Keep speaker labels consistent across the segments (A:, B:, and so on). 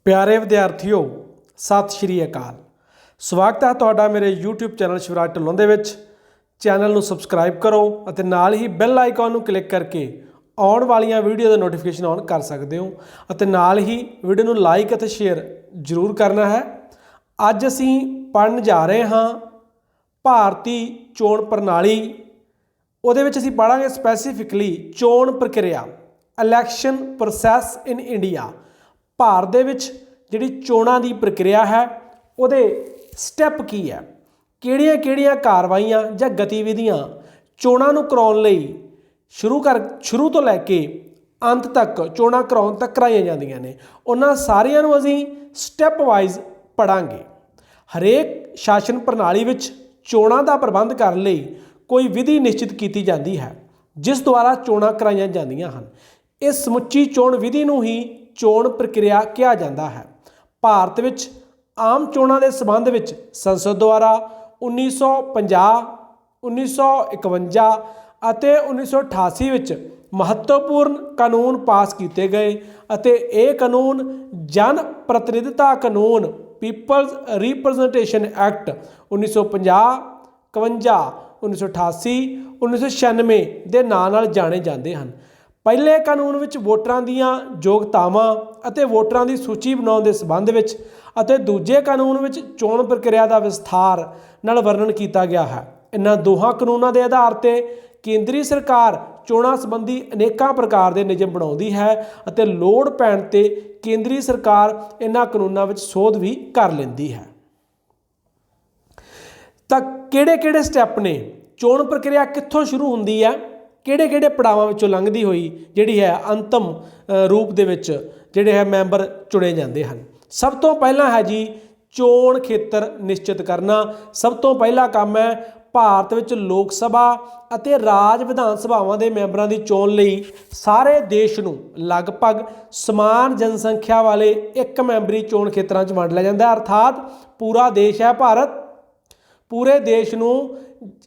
A: प्यारे विद्यार्थियों सत श्री अकाल। स्वागत है तुहाडा मेरे यूट्यूब चैनल शिवराज ढिल्लों दे विच। चैनल नूं सबसक्राइब करो और नाल ही बैल आइकॉन नूं क्लिक करके आउण वालियां वीडियो दा नोटिफिकेशन ऑन कर सकते हो और नाल ही वीडियो नूं लाइक और शेयर जरूर करना है। अज असीं पढ़न जा रहे हाँ भारती चोण प्रणाली। उहदे विच असीं पढ़ांगे स्पैसीफिकली चोण प्रक्रिया इलैक्शन प्रोसैस इन इंडिया। भारत दे विच जिहड़ी चोणां दी प्रक्रिया है उहदे स्टैप की है, किहड़ियां कार्रवाइयां जां गतिविधियां चोणां नूं कराउण लई शुरू तो लैके अंत तक चोणां कराउण तक कराईयां जांदियां ने। उन्हां सारियां नूं असीं स्टैप वाइज पढ़ांगे। हरेक शासन प्रणाली विच चोणां दा प्रबंध करन लई कोई विधि निश्चित की जाती है जिस द्वारा चोणां कराईयां जांदियां हन। इस समुची चोण विधि नूं ही चोण प्रक्रिया कहा जाता है। भारत विच आम चोणां दे संबंध विच संसद द्वारा 1950, 1951 ਅਤੇ 1988 ਵਿੱਚ महत्वपूर्ण कानून पास किए गए ਅਤੇ ਇਹ ਕਾਨੂੰਨ जन प्रतिनिधिता कानून पीपल्स रिप्रजेंटेशन एक्ट 1950, 51, 1988, 1996 ਦੇ ਨਾਂ ਨਾਲ ਜਾਣੇ ਜਾਂਦੇ ਹਨ। ਪਹਿਲੇ ਕਾਨੂੰਨ ਵਿੱਚ ਵੋਟਰਾਂ ਦੀਆਂ ਯੋਗਤਾਵਾਂ ਅਤੇ ਵੋਟਰਾਂ ਦੀ ਸੂਚੀ ਬਣਾਉਣ ਦੇ ਸੰਬੰਧ ਵਿੱਚ ਅਤੇ ਦੂਜੇ ਕਾਨੂੰਨ ਵਿੱਚ ਚੋਣ ਪ੍ਰਕਿਰਿਆ ਦਾ ਵਿਸਥਾਰ ਨਾਲ ਵਰਣਨ ਕੀਤਾ ਗਿਆ ਹੈ। ਇਨ੍ਹਾਂ ਦੋਹਾਂ ਕਾਨੂੰਨਾਂ ਦੇ ਆਧਾਰ ਤੇ ਕੇਂਦਰੀ ਸਰਕਾਰ ਚੋਣਾਂ ਸੰਬੰਧੀ ਅਨੇਕਾਂ ਪ੍ਰਕਾਰ ਦੇ ਨਿਯਮ ਬਣਾਉਂਦੀ ਹੈ ਅਤੇ ਲੋੜ ਪੈਣ ਤੇ ਕੇਂਦਰੀ ਸਰਕਾਰ ਇਨ੍ਹਾਂ ਕਾਨੂੰਨਾਂ ਵਿੱਚ ਸੋਧ ਵੀ ਕਰ ਲੈਂਦੀ ਹੈ। ਤਾਂ ਕਿਹੜੇ ਸਟੈਪ ਨੇ? ਚੋਣ ਪ੍ਰਕਿਰਿਆ ਕਿੱਥੋਂ ਸ਼ੁਰੂ ਹੁੰਦੀ ਹੈ, ਕਿਹੜੇ ਪੜਾਵਾਂ ਵਿੱਚੋਂ ਲੰਘਦੀ ਹੋਈ ਜਿਹੜੀ ਹੈ ਅੰਤਮ ਰੂਪ ਦੇ ਵਿੱਚ ਜਿਹੜੇ ਹੈ ਮੈਂਬਰ ਚੁਣੇ ਜਾਂਦੇ ਹਨ। ਸਭ ਤੋਂ ਪਹਿਲਾਂ ਹੈ ਜੀ ਚੋਣ ਖੇਤਰ ਨਿਸ਼ਚਿਤ ਕਰਨਾ। ਸਭ ਤੋਂ ਪਹਿਲਾ ਕੰਮ ਹੈ ਭਾਰਤ ਵਿੱਚ ਲੋਕ ਸਭਾ ਅਤੇ ਰਾਜ ਵਿਧਾਨ ਸਭਾਵਾਂ ਦੇ ਮੈਂਬਰਾਂ ਦੀ ਚੋਣ ਲਈ ਸਾਰੇ ਦੇਸ਼ ਨੂੰ ਲਗਭਗ ਸਮਾਨ ਜਨਸੰਖਿਆ ਵਾਲੇ ਇੱਕ ਮੈਂਬਰੀ ਚੋਣ ਖੇਤਰਾਂ 'ਚ ਵੰਡ ਲਿਆ ਜਾਂਦਾ। ਅਰਥਾਤ ਪੂਰਾ ਦੇਸ਼ ਹੈ ਭਾਰਤ, ਪੂਰੇ ਦੇਸ਼ ਨੂੰ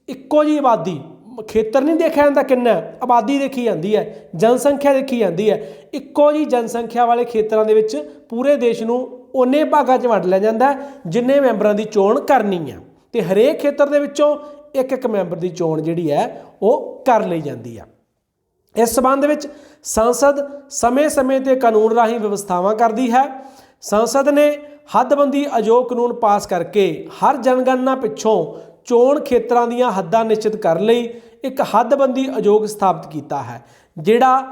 A: ਇੱਕੋ ਜਿਹੀ ਆਬਾਦੀ, ਖੇਤਰ ਨਹੀਂ ਦੇਖਿਆ ਜਾਂਦਾ ਕਿੰਨਾ, ਆਬਾਦੀ ਦੇਖੀ ਜਾਂਦੀ ਹੈ, ਜਨਸੰਖਿਆ ਦੇਖੀ ਜਾਂਦੀ ਹੈ। ਇੱਕੋ ਜਿਹੀ ਜਨਸੰਖਿਆ ਵਾਲੇ ਖੇਤਰਾਂ ਦੇ ਵਿੱਚ ਪੂਰੇ ਦੇਸ਼ ਨੂੰ ਉਨੇ ਭਾਗਾਂ 'ਚ ਵੰਡ ਲਿਆ ਜਾਂਦਾ ਜਿੰਨੇ ਮੈਂਬਰਾਂ ਦੀ ਚੋਣ ਕਰਨੀ ਆ ਤੇ ਹਰੇਕ ਖੇਤਰ ਦੇ ਵਿੱਚੋਂ ਇੱਕ ਮੈਂਬਰ ਦੀ ਚੋਣ ਜਿਹੜੀ ਹੈ ਉਹ ਕਰ ਲਈ ਜਾਂਦੀ ਆ। ਇਸ ਸੰਬੰਧ ਵਿੱਚ ਸੰਸਦ ਸਮੇਂ-ਸਮੇਂ ਤੇ ਕਾਨੂੰਨ ਰਾਹੀਂ ਵਿਵਸਥਾਵਾਂ ਕਰਦੀ ਹੈ। ਸੰਸਦ ਨੇ ਹੱਦਬੰਦੀ ਆਯੋਗ ਕਾਨੂੰਨ ਪਾਸ ਕਰਕੇ ਹਰ ਜਨਗਣਨਾ ਪਿੱਛੋਂ ਚੋਣ ਖੇਤਰਾਂ ਦੀਆਂ ਹੱਦਾਂ ਨਿਸ਼ਚਿਤ ਕਰਨ ਲਈ ਇੱਕ ਹੱਦਬੰਦੀ ਆਯੋਗ ਸਥਾਪਿਤ ਕੀਤਾ ਹੈ ਜਿਹੜਾ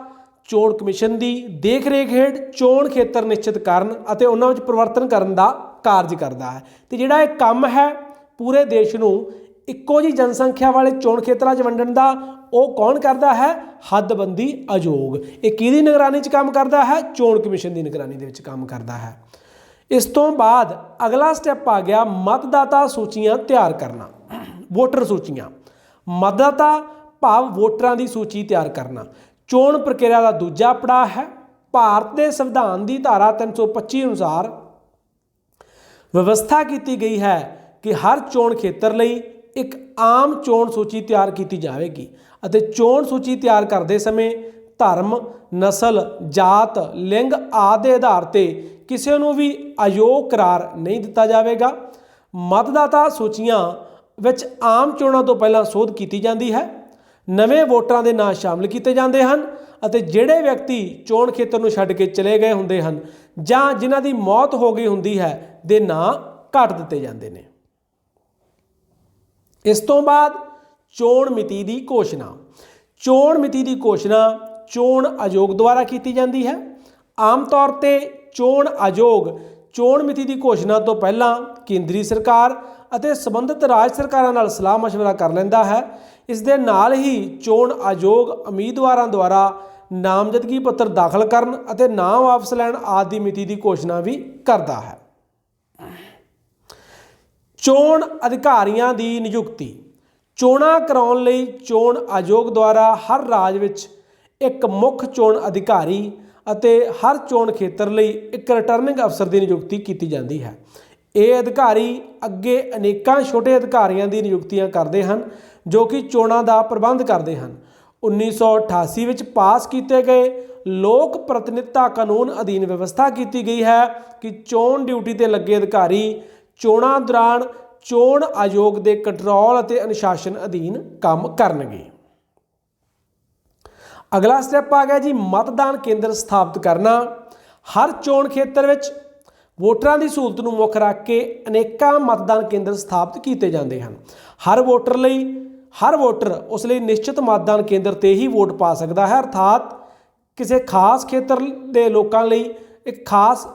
A: ਚੋਣ ਕਮਿਸ਼ਨ ਦੀ ਦੇਖ ਰੇਖ ਹੇਠ ਚੋਣ ਖੇਤਰ ਨਿਸ਼ਚਿਤ ਕਰਨ ਅਤੇ ਉਹਨਾਂ ਵਿੱਚ ਪਰਿਵਰਤਨ ਕਰਨ ਦਾ ਕਾਰਜ ਕਰਦਾ ਹੈ। ਤੇ ਜਿਹੜਾ ਇਹ ਕੰਮ ਹੈ ਪੂਰੇ ਦੇਸ਼ ਨੂੰ ਇੱਕੋ ਜਿਹੀ ਜਨਸੰਖਿਆ ਵਾਲੇ ਚੋਣ ਖੇਤਰਾਂ 'ਚ ਵੰਡਣ ਦਾ, ਉਹ ਕੌਣ ਕਰਦਾ ਹੈ? ਹੱਦਬੰਦੀ ਆਯੋਗ। ਇਹ ਕਿਹਦੀ ਨਿਗਰਾਨੀ 'ਚ ਕੰਮ ਕਰਦਾ ਹੈ? ਚੋਣ ਕਮਿਸ਼ਨ ਦੀ ਨਿਗਰਾਨੀ ਦੇ ਵਿੱਚ ਕੰਮ ਕਰਦਾ ਹੈ। ਇਸ ਤੋਂ ਬਾਅਦ ਅਗਲਾ ਸਟੈਪ ਆ ਗਿਆ ਮਤਦਾਤਾ ਸੂਚੀਆਂ ਤਿਆਰ ਕਰਨਾ। ਵੋਟਰ ਸੂਚੀਆਂ, ਮਤਦਾਤਾ ਭਾਵ ਵੋਟਰਾਂ ਦੀ ਸੂਚੀ ਤਿਆਰ ਕਰਨਾ ਚੋਣ ਪ੍ਰਕਿਰਿਆ ਦਾ ਦੂਜਾ ਪੜਾਅ ਹੈ। ਭਾਰਤ ਦੇ ਸੰਵਿਧਾਨ ਦੀ ਧਾਰਾ 325 ਅਨੁਸਾਰ ਵਿਵਸਥਾ ਕੀਤੀ ਗਈ ਹੈ ਕਿ ਹਰ ਚੋਣ ਖੇਤਰ ਲਈ ਇੱਕ ਆਮ ਚੋਣ ਸੂਚੀ ਤਿਆਰ ਕੀਤੀ ਜਾਵੇਗੀ ਅਤੇ ਚੋਣ ਸੂਚੀ ਤਿਆਰ ਕਰਦੇ ਸਮੇਂ ਧਰਮ, ਨਸਲ, ਜਾਤ, ਲਿੰਗ ਆਦਿ ਦੇ ਆਧਾਰ ਤੇ ਕਿਸੇ ਨੂੰ ਵੀ ਅਯੋਗ ਕਰਾਰ ਨਹੀਂ ਦਿੱਤਾ ਜਾਵੇਗਾ। ਮਤਦਾਤਾ ਸੂਚੀਆਂ ਵਿੱਚ ਆਮ ਚੋਣਾਂ ਤੋਂ ਪਹਿਲਾਂ ਸੋਧ ਕੀਤੀ ਜਾਂਦੀ ਹੈ। ਨਵੇਂ ਵੋਟਰਾਂ ਦੇ ਨਾਂ ਸ਼ਾਮਲ ਕੀਤੇ ਜਾਂਦੇ ਹਨ ਅਤੇ ਜਿਹੜੇ ਵਿਅਕਤੀ ਚੋਣ ਖੇਤਰ ਨੂੰ ਛੱਡ ਕੇ ਚਲੇ ਗਏ ਹੁੰਦੇ ਹਨ ਜਾਂ ਜਿਨ੍ਹਾਂ ਦੀ ਮੌਤ ਹੋ ਗਈ ਹੁੰਦੀ ਹੈ ਦੇ ਨਾਂ ਕੱਟ ਦਿੱਤੇ ਜਾਂਦੇ ਨੇ। ਇਸ ਤੋਂ ਬਾਅਦ ਚੋਣ ਮਿਤੀ ਦੀ ਘੋਸ਼ਣਾ। ਚੋਣ ਮਿਤੀ ਦੀ ਘੋਸ਼ਣਾ ਚੋਣ ਆਯੋਗ ਦੁਆਰਾ ਕੀਤੀ ਜਾਂਦੀ ਹੈ। ਆਮ ਤੌਰ ਤੇ ਚੋਣ ਆਯੋਗ ਚੋਣ ਮਿਤੀ ਦੀ ਘੋਸ਼ਣਾ ਤੋਂ ਪਹਿਲਾਂ ਕੇਂਦਰੀ ਸਰਕਾਰ ਅਤੇ ਸੰਬੰਧਿਤ ਰਾਜ ਸਰਕਾਰਾਂ ਨਾਲ ਸਲਾਹ ਮਸ਼ਵਰਾ ਕਰ ਲੈਂਦਾ ਹੈ। ਇਸ ਦੇ ਨਾਲ ਹੀ ਚੋਣ ਆਯੋਗ ਉਮੀਦਵਾਰਾਂ ਦੁਆਰਾ ਨਾਮਜ਼ਦਗੀ ਪੱਤਰ ਦਾਖਲ ਕਰਨ ਅਤੇ ਨਾਮ ਵਾਪਸ ਲੈਣ ਆਦਿ ਦੀ ਮਿਤੀ ਦੀ ਘੋਸ਼ਣਾ ਵੀ ਕਰਦਾ ਹੈ। ਚੋਣ ਅਧਿਕਾਰੀਆਂ ਦੀ ਨਿਯੁਕਤੀ। ਚੋਣਾਂ ਕਰਾਉਣ ਲਈ ਚੋਣ ਆਯੋਗ ਦੁਆਰਾ ਹਰ ਰਾਜ ਵਿੱਚ ਇੱਕ ਮੁੱਖ ਚੋਣ ਅਧਿਕਾਰੀ ਅਤੇ ਹਰ ਚੋਣ ਖੇਤਰ ਲਈ ਇੱਕ ਰਿਟਰਨਿੰਗ ਅਫਸਰ ਦੀ ਨਿਯੁਕਤੀ ਕੀਤੀ ਜਾਂਦੀ ਹੈ। ਇਹ ਅਧਿਕਾਰੀ ਅੱਗੇ ਅਨੇਕਾਂ ਛੋਟੇ ਅਧਿਕਾਰੀਆਂ ਦੀ ਨਿਯੁਕਤੀਆਂ ਕਰਦੇ ਹਨ ਜੋ ਕਿ ਚੋਣਾਂ ਦਾ ਪ੍ਰਬੰਧ ਕਰਦੇ ਹਨ। 1988 ਵਿੱਚ ਪਾਸ ਕੀਤੇ ਗਏ लोक प्रतिनिधिता कानून अधीन व्यवस्था की गई है कि चोण ड्यूटी ते लगे अधिकारी चोणां दौरान चोण आयोग के कंट्रोल और अनुशासन अधीन काम करनगे। अगला स्टैप आ गया जी मतदान केंद्र स्थापित करना। हर चोण खेत्र में वोटरां की सहूलत नूं मुख रख के अनेकां मतदान केंद्र स्थापित किए जाते हैं। हर वोटर उस लिए निश्चित मतदान केंद्र ते ही वोट पा सकता है, अर्थात किसी खास खेत्र के लोगों लई एक खास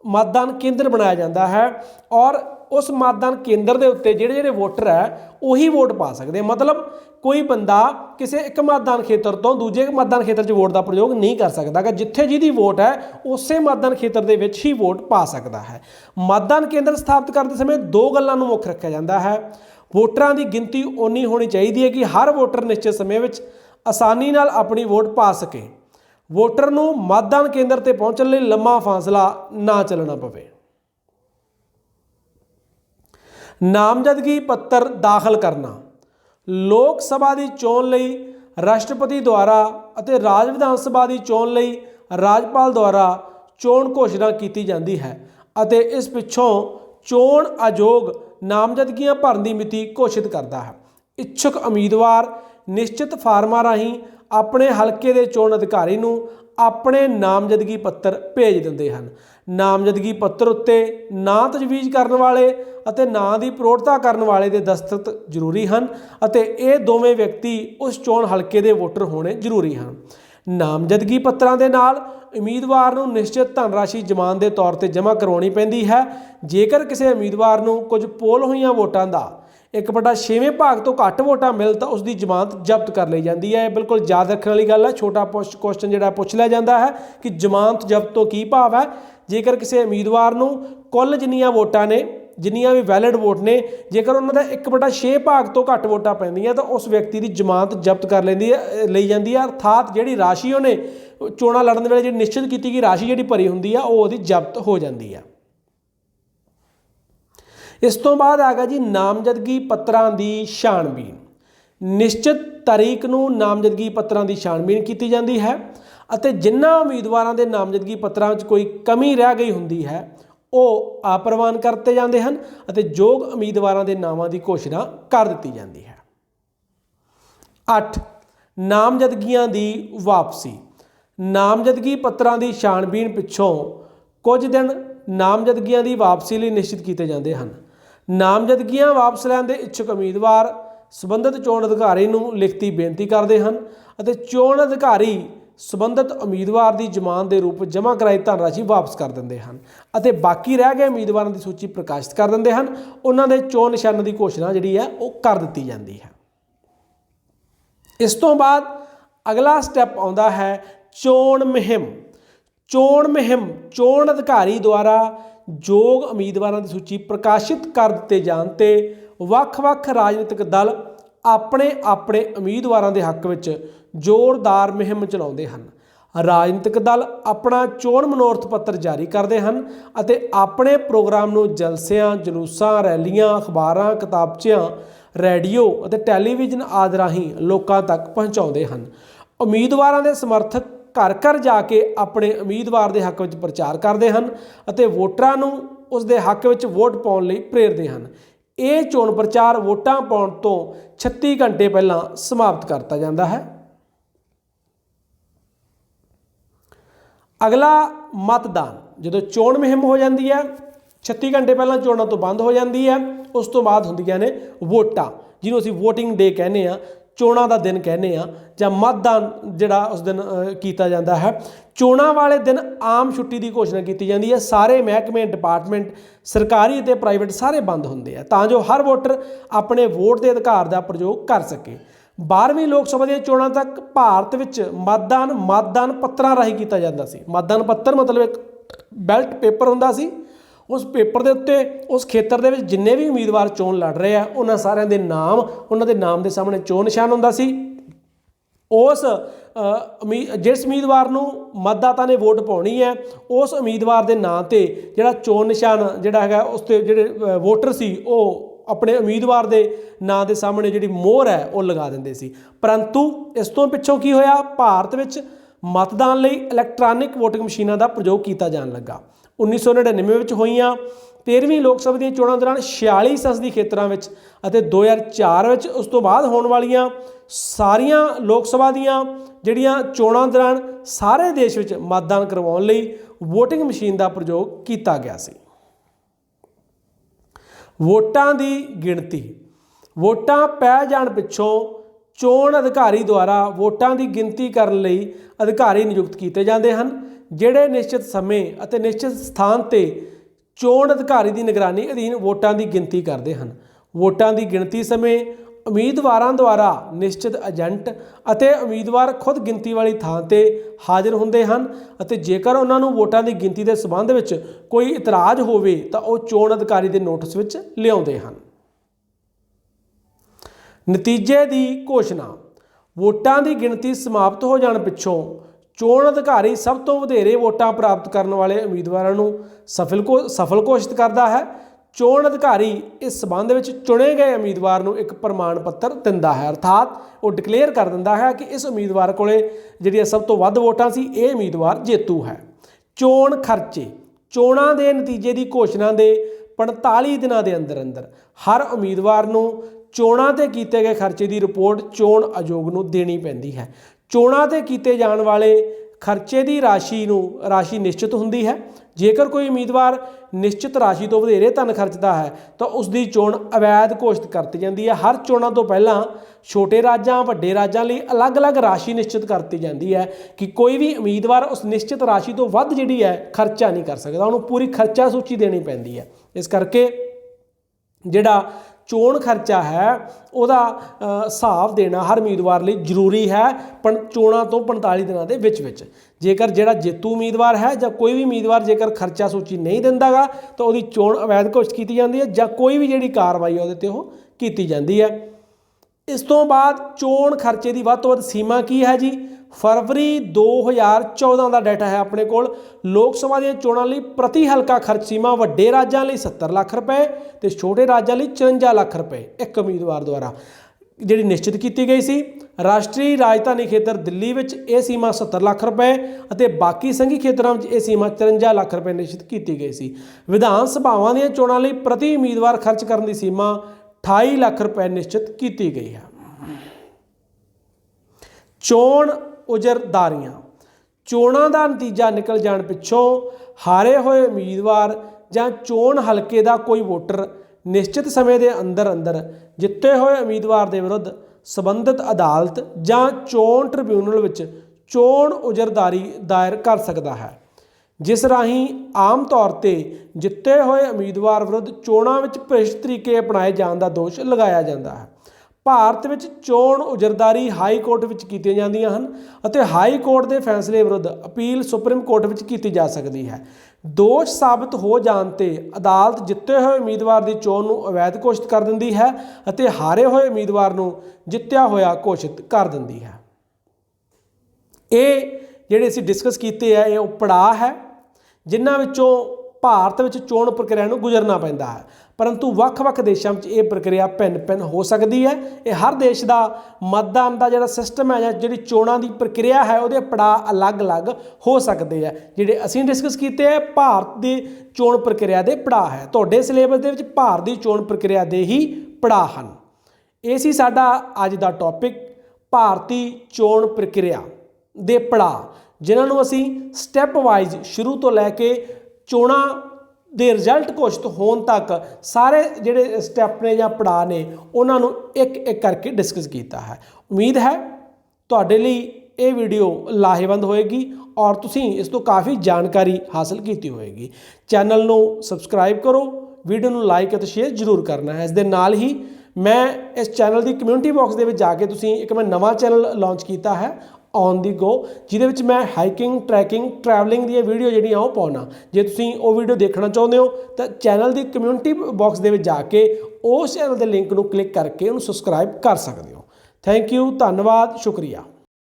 A: मतदान केंद्र बनाया जाता है और उस मतदान केंद्र के उत्ते जिहड़े वोटर है उही वोट पा सकते हैं। मतलब कोई बंदा किसी एक मतदान खेत्र तो दूजे मतदान खेत्र च वोट का प्रयोग नहीं कर सकता गा, जिथे जिहदी वोट है उस मतदान खेत्र के विच ही वोट पा सकता है। मतदान केंद्र स्थापित करते समय दो गल्लां नूं मुख रखा जाता है। वोटरां की गिनती उन्नी होनी चाहिए है कि हर वोटर निश्चित समय में आसानी नाल अपनी वोट पा सके। वोटर नूं मतदान केंद्र ते पहुंचण लई लंबा फासला ना चलना पवे। नामजदगी पत्र दाखिल करना। लोक सभा की चोण लई राष्ट्रपति द्वारा अते राज विधान सभा की चोण लई राजपाल द्वारा चोण घोषणा की जाती है अते इस पिछों चोण आयोग नामजदगियां भरन की मिति घोषित करता है। इच्छुक उम्मीदवार निश्चित फार्मां राहीं अपने हलके के चोण अधिकारी नूं अपने नामजदगी पत्र भेज दिंदे हन। नामजदगी पत्र उत्ते नां तजवीज़ करन वाले अते नां दी प्रौढ़ता करन वाले दे दस्तखत जरूरी हन अते ये दोवें व्यक्ति उस चोण हलके दे वोटर होने जरूरी हन। नामजदगी पत्रां दे नाल उम्मीदवार नूं निश्चित धनराशि जमान के तौर पर जमा करवाउणी पैंदी है। जेकर किसी उम्मीदवार नूं कुछ पोल होईयां वोटां दा 1/6 भाग तो घट वोटां मिल तो उसकी जमानत जब्त कर ली जाती है। बिल्कुल याद रखने वाली गल है, छोटा क्वेश्चन जिहड़ा पुछ लिया जाता है कि जमानत जब्त तो की भाव है। जेकर किसी उम्मीदवार नूं कुल जिन्नियां वोटां ने जिन्नियां भी वैलिड वोट ने जेकर उन्होंने 1/6 भाग तो घट वोटां पैंदियां तो उस व्यक्ति की जमानत जब्त कर ली जाती है, अर्थात जिहड़ी राशि उन्हें चोणां लड़न वेले जिहड़ी निश्चित की गई राशि जिहड़ी भरी हुंदी है वो जब्त हो जाती है। इस तो बाद आ गया जी नामजदगी पत्रां की छाणबीन। निश्चित तारीख नूं नामजदगी पत्रां की छाणबीन की जाती है अते जिन्हां उम्मीदवारां दे नामजदगी पत्रां विच कोई कमी रह गई हुंदी है ਉਹ अप्रवान करते जाते हैं और योग उम्मीदवारों के नामों की घोषणा कर दी जाती है। 8 नामजदगियां की वापसी। नामजदगी पत्रां की छाणबीन पिछों कुछ दिन नामजदगियां की वापसी लिए निश्चित किए जाते हैं। नामजदगियां वापस लैण दे इच्छुक उम्मीदवार संबंधित चोण अधिकारी नूं लिखती बेनती करते हैं और चोण अधिकारी संबंधित उम्मीदवार की जमान के रूप में जमा कराई धनराशि वापस कर देंगे हैं और बाकी रह गए उम्मीदवारों की सूची प्रकाशित कर देंगे हैं। उन्होंने चोण निशान की घोषणा जी है वो कर दी जाती है। इस तो बाद अगला स्टैप आता है चोण मुहिम। चोण मुहिम चोण अधिकारी द्वारा योग उम्मीदवारों की सूची प्रकाशित कर दिए जाने ते वख-वख राजनीतिक दल अपने अपने उम्मीदवारों के हक में जोरदार मुहिम चलाते हैं। राजनीतिक दल अपना चोण मनोरथ पत्र जारी करते हैं और अपने प्रोग्राम को जलसियां जलूसां रैलियां अखबारां किताबचियां रेडियो और टैलीविजन आदि राहीं लोगों तक पहुँचाते हैं। उम्मीदवारों के समर्थक घर घर जाके अपने उम्मीदवार के हक में प्रचार करते हैं और वोटरां नूं उसके हक में वोट पाउण लई प्रेरते हैं। ये चोण प्रचार वोटां पाउण तो 36 घंटे पहलां समाप्त करता जाता है। अगला मतदान। जो चोण मुहिम हो जाती है 36 घंटे पहला चोणों तो बंद हो जाती है, उस तो बाद होंदियां ने वोटां जिन्होंने असीं वोटिंग डे कहने आ, चोणों का दिन कहने आ जां मतदान जिहड़ा उस दिन किया जाता है। चोणों वाले दिन आम छुट्टी की घोषणा की जाती है। सारे महकमे डिपार्टमेंट सरकारी और प्राइवेट सारे बंद होंदे आ तां जो हर वोटर अपने वोट के अधिकार का प्रयोग कर सके। 12वीं लोक सभा दी चोणां तक भारत विच मतदान पत्रां राही किया जाता सी। मतदान पत्र मतलब एक बैल्ट पेपर हुंदा सी, उस पेपर के उत्ते उस खेत्र के जिन्ने भी उम्मीदवार चोण लड़ रहे हैं उन्होंने सारे के नाम उन्होंने नाम के सामने चोण निशान हुंदा सी। उस जिस उम्मीदवार नूं मतदाता ने वोट पाउणी है उस उम्मीदवार के नाम से जिहड़ा चोण निशान जिहड़ा हैगा उस ते जिहड़े वोटर सी वो अपने उम्मीदवार के नाम के सामने जिहड़ी मोहर है वो लगा दिंदे सी। परंतु इस तो पिछों की होया, भारत विच मतदान लई इलैक्ट्रॉनिक वोटिंग मशीनां दा प्रयोग कीता जाण लगा। 1999 ਵਿੱਚ ਹੋਈਆਂ 13ਵੀਂ ਲੋਕ ਸਭਾ ਦੀਆਂ ਚੋਣਾਂ ਦੌਰਾਨ 46 ਸੰਸਦੀ ਖੇਤਰਾਂ ਵਿੱਚ ਅਤੇ 2004 ਵਿੱਚ ਉਸ ਤੋਂ ਬਾਅਦ ਹੋਣ ਵਾਲੀਆਂ ਸਾਰੀਆਂ ਲੋਕ ਸਭਾ ਦੀਆਂ ਜਿਹੜੀਆਂ ਚੋਣਾਂ ਦੌਰਾਨ ਸਾਰੇ ਦੇਸ਼ ਵਿੱਚ ਮਤਦਾਨ ਕਰਵਾਉਣ ਲਈ ਵੋਟਿੰਗ ਮਸ਼ੀਨ ਦਾ ਪ੍ਰਯੋਗ ਕੀਤਾ ਗਿਆ ਸੀ। ਵੋਟਾਂ ਦੀ ਗਿਣਤੀ। ਵੋਟਾਂ ਪੈ ਜਾਣ ਪਿੱਛੋਂ ਚੋਣ ਅਧਿਕਾਰੀ ਦੁਆਰਾ ਵੋਟਾਂ ਦੀ ਗਿਣਤੀ ਕਰਨ ਲਈ ਅਧਿਕਾਰੀ ਨਿਯੁਕਤ ਕੀਤੇ ਜਾਂਦੇ ਹਨ, ਜਿਹੜੇ ਨਿਸ਼ਚਿਤ ਸਮੇਂ ਅਤੇ ਨਿਸ਼ਚਿਤ ਸਥਾਨ ਤੇ ਚੋਣ ਅਧਿਕਾਰੀ ਦੀ ਨਿਗਰਾਨੀ ਅਧੀਨ ਵੋਟਾਂ ਦੀ ਗਿਣਤੀ ਕਰਦੇ ਹਨ। ਵੋਟਾਂ ਦੀ ਗਿਣਤੀ ਸਮੇਂ ਉਮੀਦਵਾਰਾਂ ਦੁਆਰਾ ਨਿਸ਼ਚਿਤ ਏਜੰਟ ਅਤੇ ਉਮੀਦਵਾਰ ਖੁਦ ਗਿਣਤੀ ਵਾਲੀ ਥਾਂ ਤੇ ਹਾਜ਼ਰ ਹੁੰਦੇ ਹਨ ਅਤੇ ਜੇਕਰ ਉਹਨਾਂ ਨੂੰ ਵੋਟਾਂ ਦੀ ਗਿਣਤੀ ਦੇ ਸੰਬੰਧ ਵਿੱਚ ਕੋਈ ਇਤਰਾਜ਼ ਹੋਵੇ ਤਾਂ ਉਹ ਚੋਣ ਅਧਿਕਾਰੀ ਦੇ ਨੋਟਿਸ ਵਿੱਚ ਲਿਆਉਂਦੇ ਹਨ। ਨਤੀਜੇ ਦੀ ਘੋਸ਼ਣਾ। ਵੋਟਾਂ ਦੀ ਗਿਣਤੀ ਸਮਾਪਤ ਹੋ ਜਾਣ ਪਿੱਛੋਂ ਚੋਣ ਅਧਿਕਾਰੀ ਸਭ ਤੋਂ ਵਧੇਰੇ ਵੋਟਾਂ ਪ੍ਰਾਪਤ ਕਰਨ ਵਾਲੇ ਉਮੀਦਵਾਰਾਂ ਨੂੰ ਸਫਲ ਘੋਸ਼ਿਤ ਕਰਦਾ ਹੈ। ਚੋਣ ਅਧਿਕਾਰੀ ਇਸ ਸੰਬੰਧ ਵਿੱਚ ਚੁਣੇ ਗਏ ਉਮੀਦਵਾਰ ਨੂੰ ਇੱਕ ਪ੍ਰਮਾਣ ਪੱਤਰ ਦਿੰਦਾ ਹੈ, ਅਰਥਾਤ ਉਹ ਡਿਕਲੇਅਰ ਕਰ ਦਿੰਦਾ ਹੈ ਕਿ ਇਸ ਉਮੀਦਵਾਰ ਕੋਲੇ ਜਿਹੜੀਆਂ ਸਭ ਤੋਂ ਵੱਧ ਵੋਟਾਂ ਸੀ, ਇਹ ਉਮੀਦਵਾਰ ਜੇਤੂ ਹੈ। ਚੋਣ ਖਰਚੇ। ਚੋਣਾਂ ਦੇ ਨਤੀਜੇ ਦੀ ਘੋਸ਼ਣਾ ਦੇ 45 ਦਿਨਾਂ ਦੇ ਅੰਦਰ ਅੰਦਰ ਹਰ ਉਮੀਦਵਾਰ ਨੂੰ ਚੋਣਾਂ ਤੇ ਕੀਤੇ ਗਏ ਖਰਚੇ ਦੀ ਰਿਪੋਰਟ ਚੋਣ ਆਯੋਗ ਨੂੰ ਦੇਣੀ ਪੈਂਦੀ ਹੈ। ਚੋਣਾਂ ਤੇ ਕੀਤੇ ਜਾਣ ਵਾਲੇ ਖਰਚੇ ਦੀ ਰਾਸ਼ੀ ਨਿਸ਼ਚਿਤ ਹੁੰਦੀ ਹੈ। ਜੇਕਰ ਕੋਈ ਉਮੀਦਵਾਰ ਨਿਸ਼ਚਿਤ ਰਾਸ਼ੀ ਤੋਂ ਵਧੇਰੇ ਧਨ ਖਰਚਦਾ ਹੈ ਤਾਂ ਉਸ ਦੀ ਚੋਣ ਅਵੈਧ ਘੋਸ਼ਿਤ ਕਰਤੀ ਜਾਂਦੀ ਹੈ। ਹਰ ਚੋਣਾਂ ਤੋਂ ਪਹਿਲਾਂ ਛੋਟੇ ਰਾਜਾਂ ਵੱਡੇ ਰਾਜਾਂ ਲਈ ਅਲੱਗ-ਅਲੱਗ ਰਾਸ਼ੀ ਨਿਸ਼ਚਿਤ ਕਰਤੀ ਜਾਂਦੀ ਹੈ ਕਿ ਕੋਈ ਵੀ ਉਮੀਦਵਾਰ ਉਸ ਨਿਸ਼ਚਿਤ ਰਾਸ਼ੀ ਤੋਂ ਵੱਧ ਜਿਹੜੀ ਹੈ ਖਰਚਾ ਨਹੀਂ ਕਰ ਸਕਦਾ, ਉਹਨੂੰ ਪੂਰੀ ਖਰਚਾ ਸੂਚੀ ਦੇਣੀ ਪੈਂਦੀ ਹੈ। ਇਸ ਕਰਕੇ ਜਿਹੜਾ ਚੋਣ ਖਰਚਾ ਹੈ ਉਹਦਾ ਹਿਸਾਬ ਦੇਣਾ ਹਰ ਉਮੀਦਵਾਰ ਲਈ ਜ਼ਰੂਰੀ ਹੈ ਚੋਣਾਂ ਤੋਂ 45 ਦਿਨਾਂ ਦੇ ਵਿੱਚ। ਜੇਕਰ ਜਿਹੜਾ ਜੇਤੂ ਉਮੀਦਵਾਰ ਹੈ ਜਾਂ ਕੋਈ ਵੀ ਉਮੀਦਵਾਰ ਜੇਕਰ ਖਰਚਾ ਸੂਚੀ ਨਹੀਂ ਦਿੰਦਾ ਗਾ ਤਾਂ ਉਹਦੀ ਚੋਣ ਅਵੈਧ ਘੋਸ਼ਿਤ ਕੀਤੀ ਜਾਂਦੀ ਹੈ ਜਾਂ ਕੋਈ ਵੀ ਜਿਹੜੀ ਕਾਰਵਾਈ ਉਹਦੇ 'ਤੇ ਉਹ ਕੀਤੀ ਜਾਂਦੀ ਹੈ। ਇਸ ਤੋਂ ਬਾਅਦ ਚੋਣ ਖਰਚੇ ਦੀ ਵੱਧ ਤੋਂ ਵੱਧ ਸੀਮਾ ਕੀ ਹੈ ਜੀ? फरवरी 2014 का डाटा है अपने कोल। लोक सभा दी चोणां लई प्रति हलका खर्च सीमा वड्डे राज्यां लई 70 लाख रुपए ते छोटे राज्यां लई 54 लाख रुपए एक उम्मीदवार द्वारा जिहड़ी निश्चित की गई सी। राष्ट्रीय राजधानी खेत्र दिल्ली विच यह सीमा 70 लाख रुपए अते बाकी संघी खेत्रां विच यह सीमा 53 लाख रुपए निश्चित की गई सी। विधान सभावां दी चोणां लई प्रति उम्मीदवार खर्च करन दी सीमा 28 लाख रुपए निश्चित की गई है। चोण उजरदारियां। चोणां दा नतीजा निकल जाण पिछों हारे होए उम्मीदवार जां चोण हलके दा कोई वोटर निश्चित समय के अंदर अंदर जिते होए उम्मीदवार के विरुद्ध संबंधित अदालत जां चोण ट्रिब्यूनल विच चोण उजरदारी दायर कर सकता है, जिस राही आम तौर पर जिते होए उम्मीदवार विरुद्ध चोणां विच भ्रिष्ट तरीके अपनाए जाण दा दोष लगाया जाता है। भारत में चोण उजरदारी हाई कोर्ट में की जांदियां हन अते हाई कोर्ट के फैसले विरुद्ध अपील सुप्रीम कोर्ट में की जा सकती है। दोष साबित हो जाने ते अदालत जिते हुए उम्मीदवार की चोण नूं अवैध घोषित कर दिंदी है अते हारे हुए उम्मीदवार नूं जित्या होया घोषित कर दिंदी है। ये जिहड़े असीं डिस्कस कीते है ये पड़ाव है जिन्हां विचों भारत में चोण प्रक्रिया नूं गुजरना पैंदा है, परंतु ਵੱਖ-ਵੱਖ देशों में ये प्रक्रिया भिन्न हो सकती है। ये हर देश का मतदान का जिहड़ा सिस्टम है जी चोणां की प्रक्रिया है वो पड़ाव अलग-अलग हो सकते हैं। जिहड़े असीं डिस्कस किए हैं भारत की चोण प्रक्रिया के पड़ाव है, तुहाडे सिलेबस के भारत की चोण प्रक्रिया के ही पड़ाव हैं। ये सी साडा अज दा टॉपिक भारतीय चोण प्रक्रिया के पड़ाव, जिन्होंने असीं स्टैप वाइज शुरू तो लैके चोणां दे रिजल्ट घोषित होने तक सारे जिहड़े स्टैप ने जां पड़ाव ने उन्होंने एक एक करके डिस्कस किया है। उम्मीद है तुहाडे लई ये वीडियो लाहेवंद होएगी और तुसीं इस तो काफ़ी जानकारी हासिल की होएगी। चैनल नूं सबसक्राइब करो, वीडियो नूं लाइक और शेयर जरूर करना है। इस दे नाल ही मैं इस चैनल की कम्यूनिटी बॉक्स दे विच जाके तुसीं एक मैं नवां चैनल लॉन्च किया है ऑन दी गो, जिहदे मैं हाइकिंग ट्रैकिंग ट्रैवलिंग दी वीडियो जिहड़ी आ पाउणा। जे तुसीं वो वीडियो देखना चाहुंदे हो तो चैनल की कम्यूनिटी बॉक्स दे विच जाके उस चैनल के लिंक नूं क्लिक करके उन्हें सबसक्राइब कर सकते हो। थैंक यू, धन्यवाद, शुक्रिया।